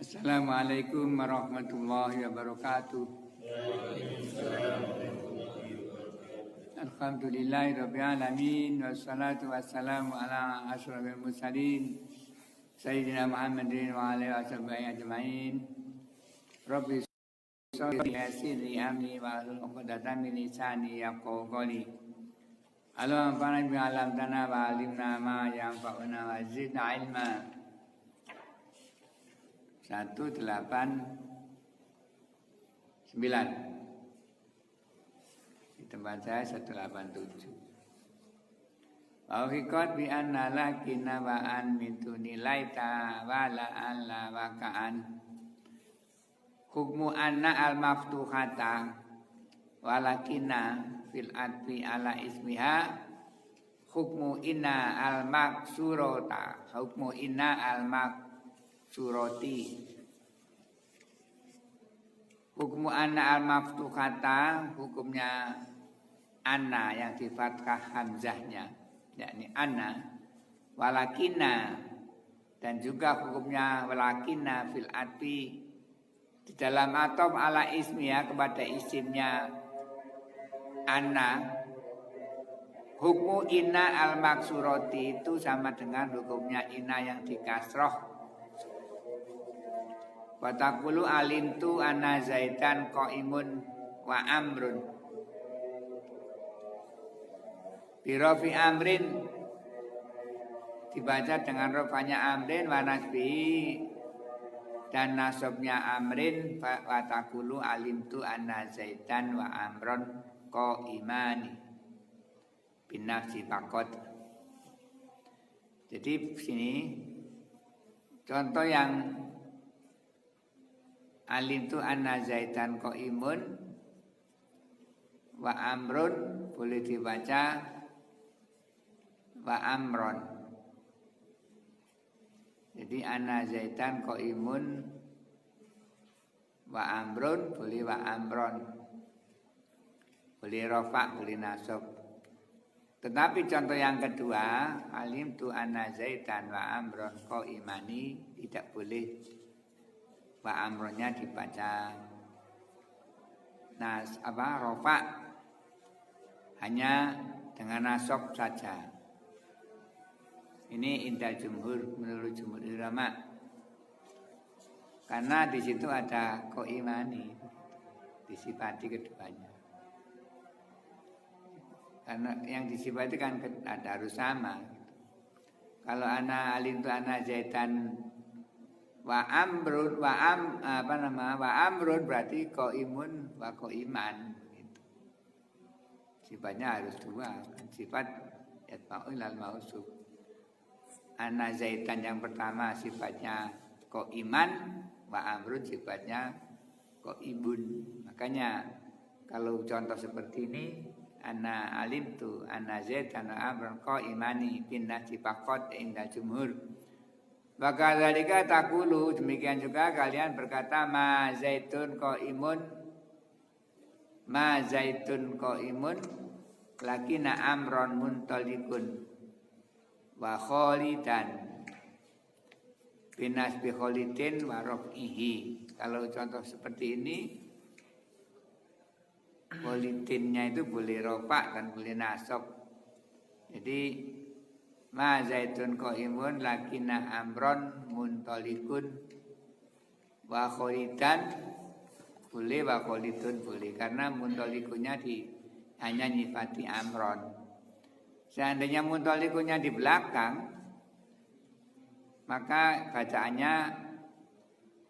Assalamualaikum warahmatullahi wabarakatuh. Alhamdulillahirabbil alamin wassalatu wassalamu ala asyrofil mursalin sayyidina Muhammadin wa alihi washabihi ajmain. Rabbi sholli yassirli amri wa hlul 'uqdatam min lisani yafqahu qawli. Allahumma barik bi alamtana wa alimna ma yanfa'una wa zidna ilma. 189 di tempat saya 187. Hakikat bi anna lakina wa an mitu nilaita wa la alla wa ka'an hukmu anna al maftuhata walakina fil adfi ala ismiha hukmu inna al maksurota hukmu inna al suroti hukum anna al-maftuhata hukumnya anna yang di fathah hamzahnya yakni anna walakina dan juga hukumnya walakina fil atfi di dalam atom ala ismiya kepada isimnya anna hukmu inna al-maksuroti itu sama dengan hukumnya inna yang dikasroh. Watakulu alimtu anna zaidan qaimun wa amrun birofi amrin dibaca dengan rofanya amrin wa nasbihi dan nasabnya amrin. Watakulu alimtu anna zaidan wa amrun qaimani binafsi faqat. Jadi sini contoh yang alim tu anna zaidan qaimun wa amrun boleh dibaca wa amron. Jadi anna zaidan qaimun wa amrun boleh wa amron, boleh rafa boleh nasab. Tetapi contoh yang kedua alim tu anna zaidan wa amron qaimani tidak boleh wa amronnya dibaca rofa hanya dengan nasab saja. Ini indah jumhur, menurut jumhur ulama, karena di situ ada qaimani disifati keduanya. Karena yang disifati kan ada harus sama. Kalau ana alim tu ana zaidan wa amrun wa amrun berarti qaimun wa qaiman gitu. Sifatnya harus dua, sifat yatba'ul al mausuf. Ana zaidan yang pertama sifatnya qaiman, wa amrun sifatnya qaibun. Makanya kalau contoh seperti ini ana alimtu ana zaidan wa amrun qaimani bin nasi faqat inda jumhur. Maka dalika takulu, demikian juga kalian berkata ma zaitun qaimun lakina amron muntalikun wa kholidan binas bi kholidin wa rafihi. Kalau contoh seperti ini kholidinnya itu boleh rofa dan boleh nasab. Jadi ma zaitun qaimun lakina amron muntalikun wa kholidan boleh wa kholidun boleh, karena muntalikunnya hanya nyifati amron. Seandainya muntalikunnya di belakang maka bacaannya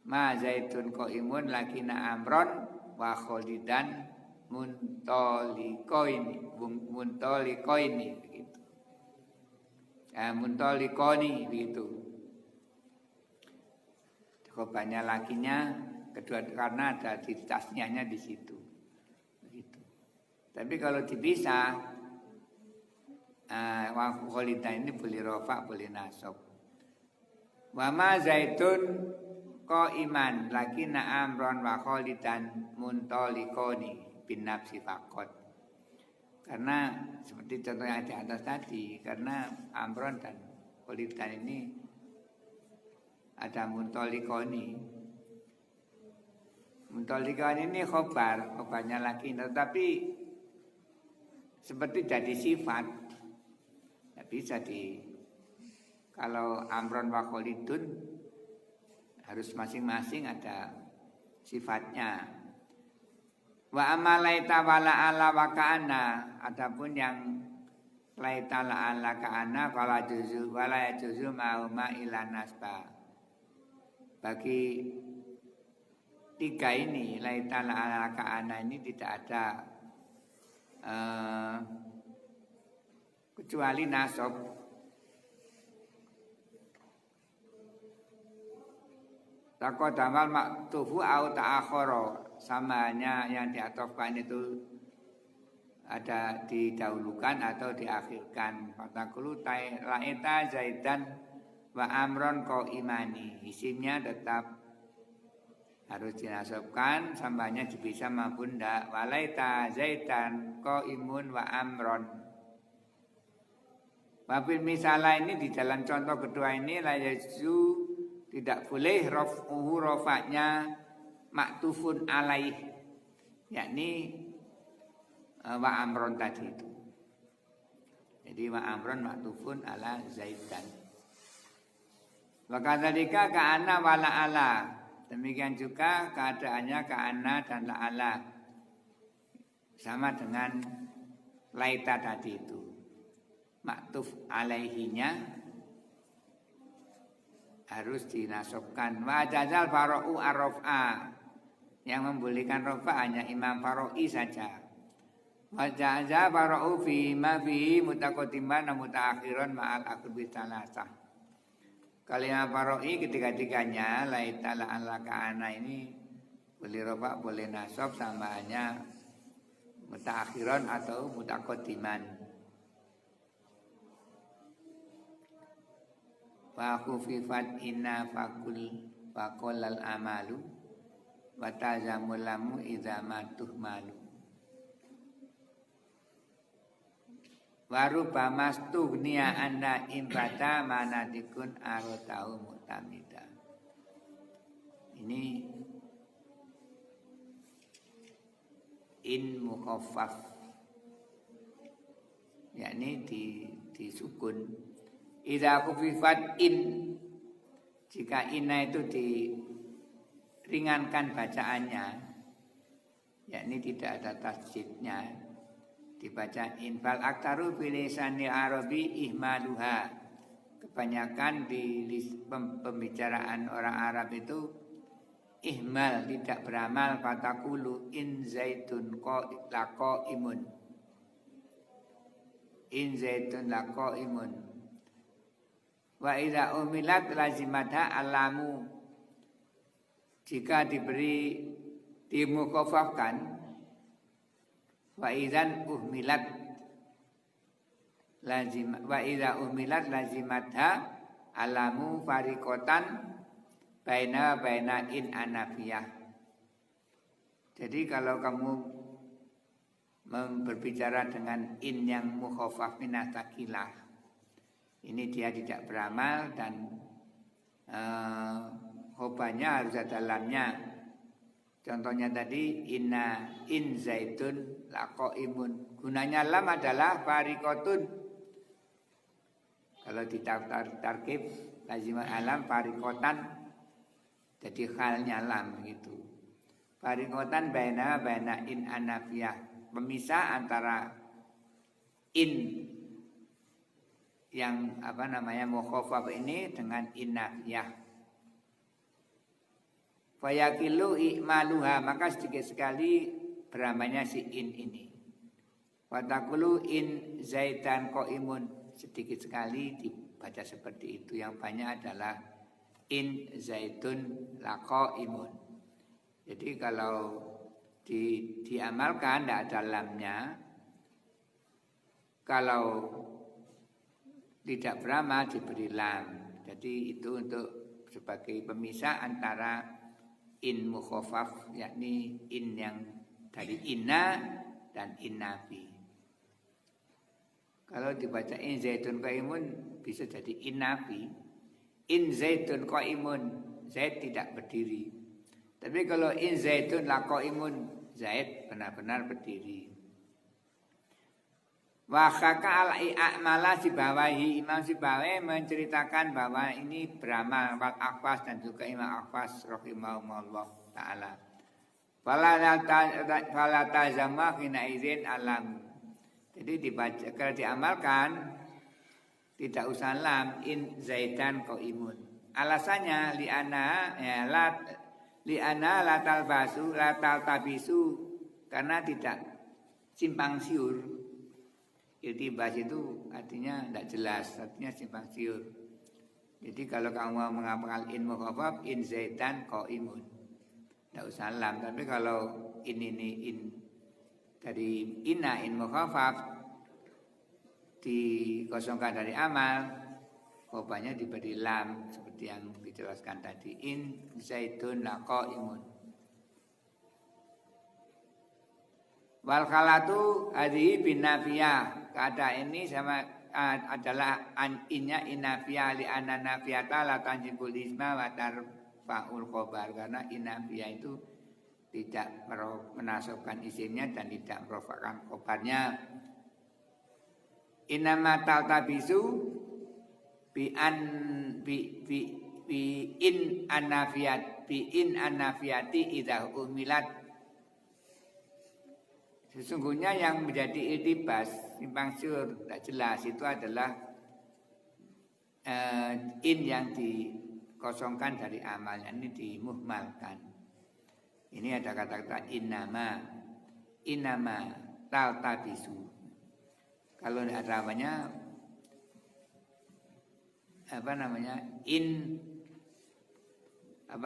ma zaitun qaimun lakina amron wa kholidan muntalikoini begitu. Muntalikoni begitu. Jawabannya lakinya kedua karena ada di tasniahnya di situ. Begitu. Tapi kalau dipisah wa kholidan ini boleh rafa boleh nasab. Wa ma zaitun qaiman lakina amron wa kholidan muntalikoni bin nafsi faqat. Karena seperti contoh yang di atas tadi, karena amron dan kholidan ini ada muntalikoni Mutolikan ini khobarnya lagi, tetapi seperti jadi sifat. Tidak bisa kalau amron wa kholidun harus masing-masing ada sifatnya. Wa amalaita wala ala wa ka'ana, adapun yang laita la ala ka'ana wala juzu ma'uma ila nasba. Bagi tiga ini laita la ala ka'ana ini tidak ada kecuali nasab. Taqaddamal maktufu au ta'akhara, samanya yang diatofkan itu ada didahulukan atau diakhirkan. Fatakulu laita zaidan wa amron qaimani, isimnya tetap harus dinasabkan, samanya bisa maupun ndak. Walaita zaidan qaimun wa amron. Wabil misalah ini di dalam contoh kedua ini la yazu, tidak boleh raf'uhu, rafa'nya maktufun alaih, yakni wa amron tadi itu. Jadi wa amron maktufun ala zaidan. Wa kadzalika ka'anna wa la ala. Demikian juga keadaannya ka'anna dan la ala. Sama dengan laita tadi itu. Maktuf alaihinya harus dinasabkan. Wa jazal fara'u ar-raf'a, yang membolehkan rafa hanya Imam Fara'i saja. Wa jaza fara'u fi ma fihi mutaqaddiman wa mutaakhiran ma'al aqbi salasah. Kalau Imam Fara'i ketiga-tiganya laita la ala ka'ana ini boleh rafa boleh nasab, sama hanya mutaakhiran atau mutaqaddiman. Wa khufifat inna faqulal amalu wa tazamulamu idza matuh malu. Wa rubbama stughniya anna imbata manadikun arotau mutamida. Ini in mukhaffaf, yakni disukun. Idza khufifat in, jika inna itu diringankan bacaannya, yakni tidak ada tasjidnya, dibaca infal aktaru bilisani arabi ihmaluha. Kebanyakan di pembicaraan orang Arab itu ihmal, tidak beramal. Fatakulu in zaitun laqo imun, in zaitun laqo imun. Wa idza umilat lazimatha alamu, jika diberi dimukhaffafkan. Wa idzan uhmilat lazim, wa idza uhmilat lazimatha alamu fariqatan baina in anafiyah. Jadi kalau kamu berbicara dengan in yang mukhaffaf minat takilah, ini dia tidak beramal dan khobanya harus ada lamnya. Contohnya tadi in zaitun laqaimun. Gunanya lam adalah fariqatun. Kalau ditarkib lazimah alam fariqatan, jadi halnya lam gitu. Fariqatan baina in anafiyah, pemisah antara in yang mukhaffaf ini dengan innafiyah. Fayakilu i'maluha, maka sedikit sekali beramalnya si in ini. Fatakulu in zaitan qaimun, sedikit sekali dibaca seperti itu. Yang banyak adalah in zaitun laqaimun. Jadi kalau diamalkan tidak ada lamnya. Kalau tidak beramal diberi lam. Jadi itu untuk sebagai pemisah antara in mukhaffaf, yakni in yang dari inna dan innafi. Kalau dibaca in zaitun qaimun bisa jadi innafi. In zaitun qaimun, zaid tidak berdiri. Tapi kalau in zaidun laqaimun, Zaid benar-benar berdiri. Wa khaka al-i'mala Sibawahi, Imam Sibawi menceritakan bahwa ini beramal wal Akhwas dan juga Imam Akhwas rahimahumullah taala. Fala tazamma hina izin alam. Jadi dibaca kalau diamalkan tidak usah lam in zaidan qaimun. Alasannya li'ana la taltabisu karena tidak simpang siur. Iltibas itu artinya tidak jelas, artinya simpang siur. Jadi kalau kamu mau mengamalkan in mukhafaf in zaidan qaimun, tidak usah lam. Tapi kalau ini dari inna in mukhafaf dikosongkan dari amal, khabarnya diberi lam seperti yang dijelaskan tadi in zaidun laqaimun. Wal khalatu hadhihi bin nafiyah. Keadaan ini sama adalah innya inafiyah li anna nafiyata la tanjibul isma wa tarfa'ul khabar, karena inafiyah itu tidak menasabkan isimnya dan tidak merofakkan khabarnya. Inama taltabisu bi in anafiyati idza umilat. Sesungguhnya yang menjadi iltibas simpang siur tidak jelas itu adalah in yang dikosongkan dari amalnya, ini dimuhmalkan. Ini ada kata-kata inama taltabisu. Kalau ada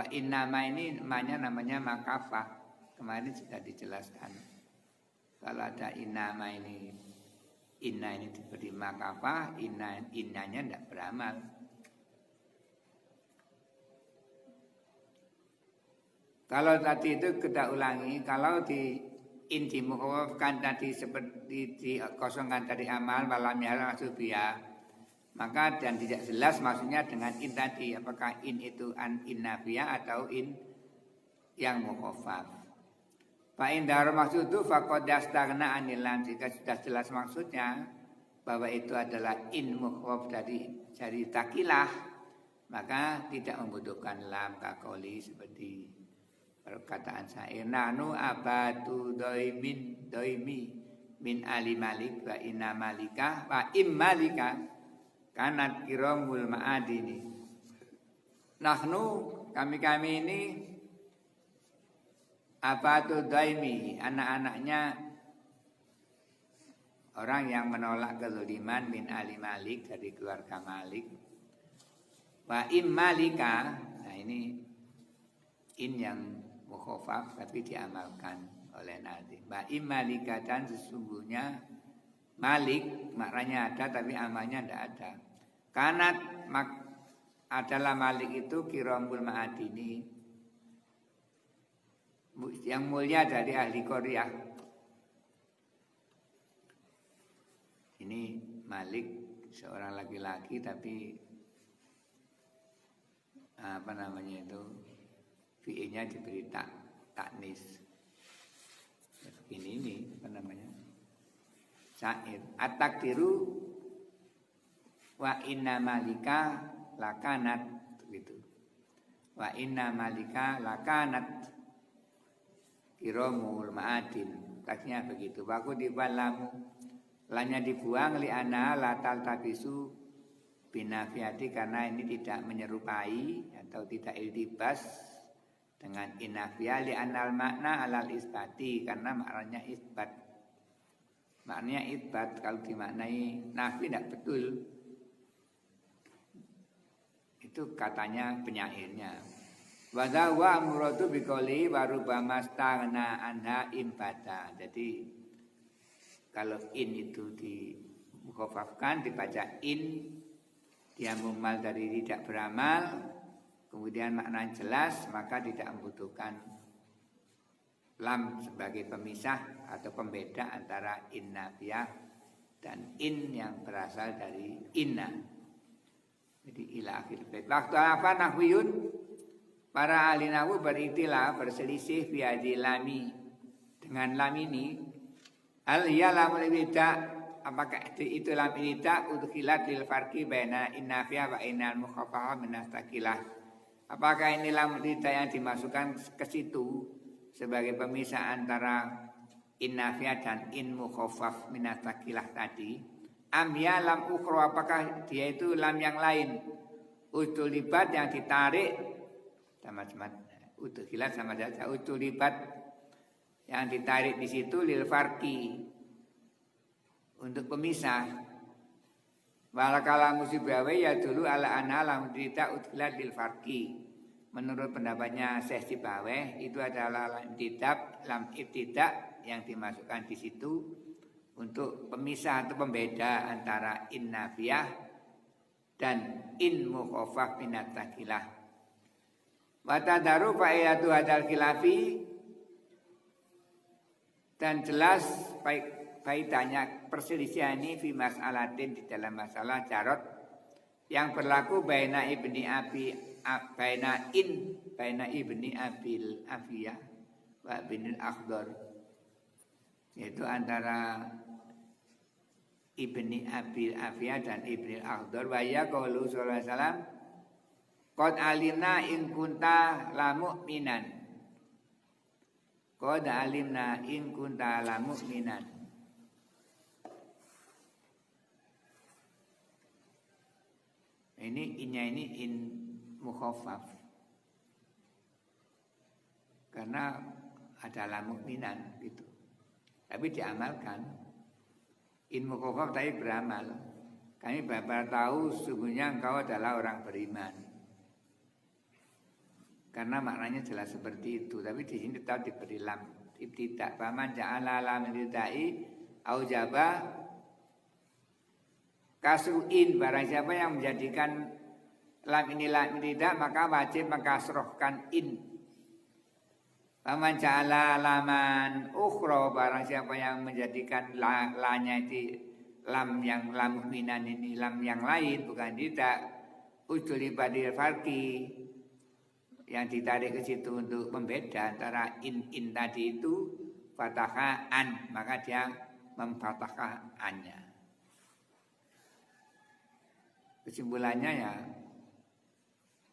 innama ini namanya makafah. Kemarin sudah dijelaskan. Kalau ada innama ini, inna ini diberi makafah, innanya tidak beramal. Kalau tadi itu kita ulangi, kalau di in dimukhafafkan tadi seperti dikosongkan dari amal malam ya subia, maka dan tidak jelas maksudnya dengan in tadi, apakah in itu in nafiyah atau in yang mukhafaf. Fa indar maksud itu faqad yastagna anil lam, jika sudah jelas maksudnya bahwa itu adalah in mukhafaf dari takilah, maka tidak membutuhkan lam kakoli seperti perkataan syair nanu abatu doimi min ali malik wa inna malika wa im malika kanat kiramul ma'adini. Nahnu kami ini abatu doimi, anak-anaknya orang yang menolak kezaliman min ali malik dari keluarga Malik. Wa im malika, nah ini in yang mukhafaf tapi diamalkan oleh Nadim. Wa im malika, dan sesungguhnya Malik maknanya ada tapi amalnya tidak ada. Kanat adalah Malik itu kiramul ma'adini, yang mulia dari ahli Korea. Ini Malik seorang laki-laki tapi fi'ilnya diberi taknis. Ini syair at-takdiru wa inna malika lakanat, gitu. Wa inna malika lakanat kiramul ma'adin, teksnya begitu. Waku dibalamu lanya dibuang li ana latal tabisu binafiyati, karena ini tidak menyerupai atau tidak iltibas dengan inafiyah li anal makna alal isbati, karena maknanya isbat. Maknanya isbat, kalau dimaknai nafi tidak betul. Itu katanya penyairnya. Wa wa muradu biqoli wa rubbama stagna anha imbata. Jadi kalau in itu dimukhafafkan dibaca in, dia mumal dari tidak beramal, kemudian makna jelas, maka tidak membutuhkan lam sebagai pemisah atau pembeda antara in nafiyah dan in yang berasal dari inna. Jadi ila akhir bait. Waktu apa nahwiyun Para ahli nahwu beriktilah berselisih fi lami dengan lam ini. Al ya lamul ibtida, apakah itu lam ibtida udkhilat lil farqi baina innafiyah wa innal mukhaffafah min astaqilah. Apakah ini lam ibtida yang dimasukkan ke situ sebagai pemisah antara innafiyah dan in mukhaffaf min astaqilah tadi? Am ya lam ukhra, apakah dia itu lam yang lain? Utulibat yang ditarik sama-sama, udkhilat sama saja, utulibat yang ditarik di situ lil farqi untuk pemisah. Walakala musibawe ya dulu ala ana lam tidak udkhilat lil farqi. Menurut pendapatnya Syekh Sibaweh itu adalah lam ibtidak yang dimasukkan di situ untuk pemisah atau pembeda antara in nafiyah dan in mukhaffaf min at-tsaqilah. Wa tadaru fa'idatu hadal khilafi, dan jelas faedahnya perselisihan ini fi mas'alatin di dalam masalah jarot yang berlaku baina ibni abil afiyah wa binil akhdar, yaitu antara ibni abil afiyah dan ibni akhdar. Wa ya qaulu sallallahu alaihi wasallam qad alimna in kunta la mu'minan. Qad alimna in kunta la mu'minan. Ini in mukhaffaf. Karena adalah mu'minan gitu. Tapi diamalkan. In mukhaffaf tapi beramal. Kami bapak tahu sesungguhnya engkau adalah orang beriman. Karena maknanya jelas seperti itu, tapi di sini tetap diberi lam ibtidak. Paman ja'ala lam ibtidai aujaba kasruin, barang siapa yang menjadikan lam ini lam ibtidak maka wajib mengkasrohkan in. Paman ja'ala laman ukhra, barang siapa yang menjadikan lanya itu lam yang lam mu'minan ini lam yang lain bukan tidak ujuli badil farqi, yang ditarik ke situ untuk membeda antara in tadi itu fathah an, maka dia memfathahkan annya. Kesimpulannya ya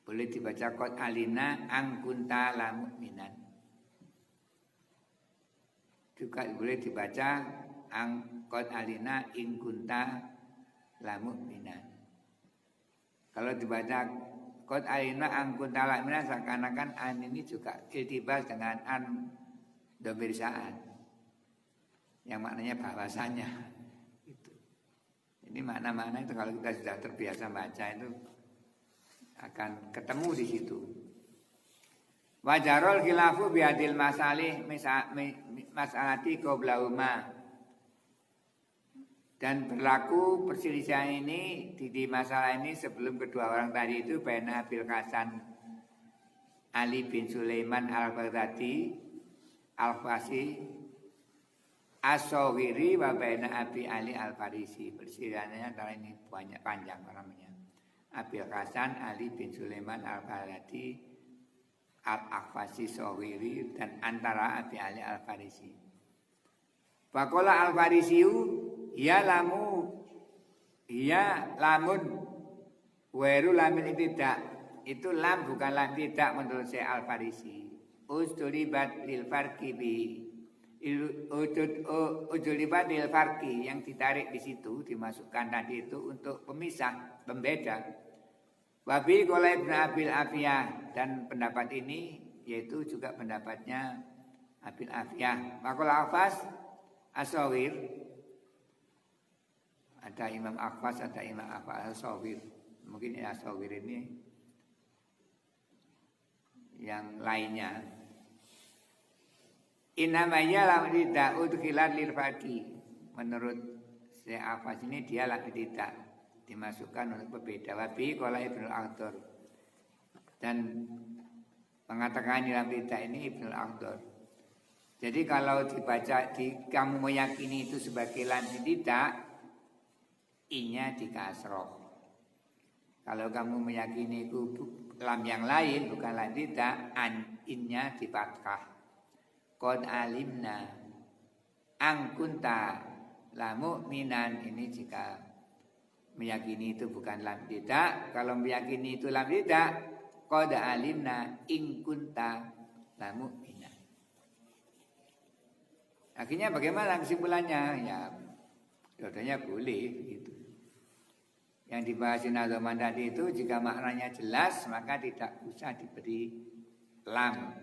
boleh dibaca qad alina ang kunta la mu'minan. Juga boleh dibaca ang qad alina in kunta la mu'minan. Kalau dibaca qad alina ang kunta la mu'minan, seakan-akan an ini juga iltibas dengan an dhamir sa'an yang maknanya bahwasanya. Ini makna-makna itu kalau kita sudah terbiasa baca itu akan ketemu di situ. Wajarul khilafu biadil masalih masalati qoblahuma, dan berlaku perselisihan ini di masalah ini sebelum kedua orang tadi itu baina Abil Hasan Ali bin Sulaiman al-Baghdadi al-Fasi As-Sawiri wa baina Abi Ali al-Farisi. Perselisihannya antara ini banyak panjang namanya. Abil Hasan Ali bin Sulaiman al-Baghdadi al-Akhfasi Sawiri dan antara Abi Ali al-Farisi. Faqala al-Farisiyu ya lamun weru lamin tidak, itu lam bukan lam tidak menurut saya al-Farisi. Ustulibat lil farqi bi ujulibat lil farqi, yang ditarik di situ dimasukkan tadi itu untuk pemisah, pembeda. Wabi qala Ibnu Abil Afiyah, dan pendapat ini yaitu juga pendapatnya Abil Afiyah. Maqala Akhfas As-Sawir, ada Imam Akhfas, ada Imam As-Sawir. Mungkin As-Sawir ini yang lainnya. Inamaya lam tidak udkhilat lil faqih. Menurut Syekh Akhfas ini dia lam tidak dimasukkan untuk berbeda. Wabi qala Ibnu Akhdar, dan mengatakan lam tidak ini Ibnu Akhdar. Jadi kalau dibaca kamu meyakini itu sebagai lam tidak, inya di kasroh. Kalau kamu meyakini itu lam yang lain bukan lam tidak, innya di fathah. Qad alimna angkunta la mu'minan, ini jika meyakini itu bukan lam tidak. Kalau meyakini itu lam tidak, qad alimna in kunta la mu'minan. Akhirnya bagaimana kesimpulannya? Ya, dua-duanya boleh gitu. Yang dibahas Nazoman tadi itu jika maknanya jelas maka tidak usah diberi lam.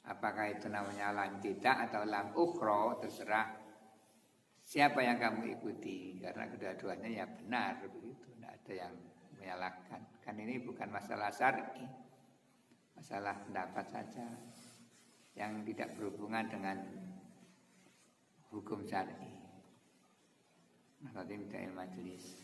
Apakah itu namanya lam tidak atau lam ukhra, terserah siapa yang kamu ikuti. Karena kedua-duanya ya benar begitu, tidak ada yang menyalahkan. Kan ini bukan masalah syar'i, masalah pendapat saja yang tidak berhubungan dengan hukum syar'i. Nanti minta majelis.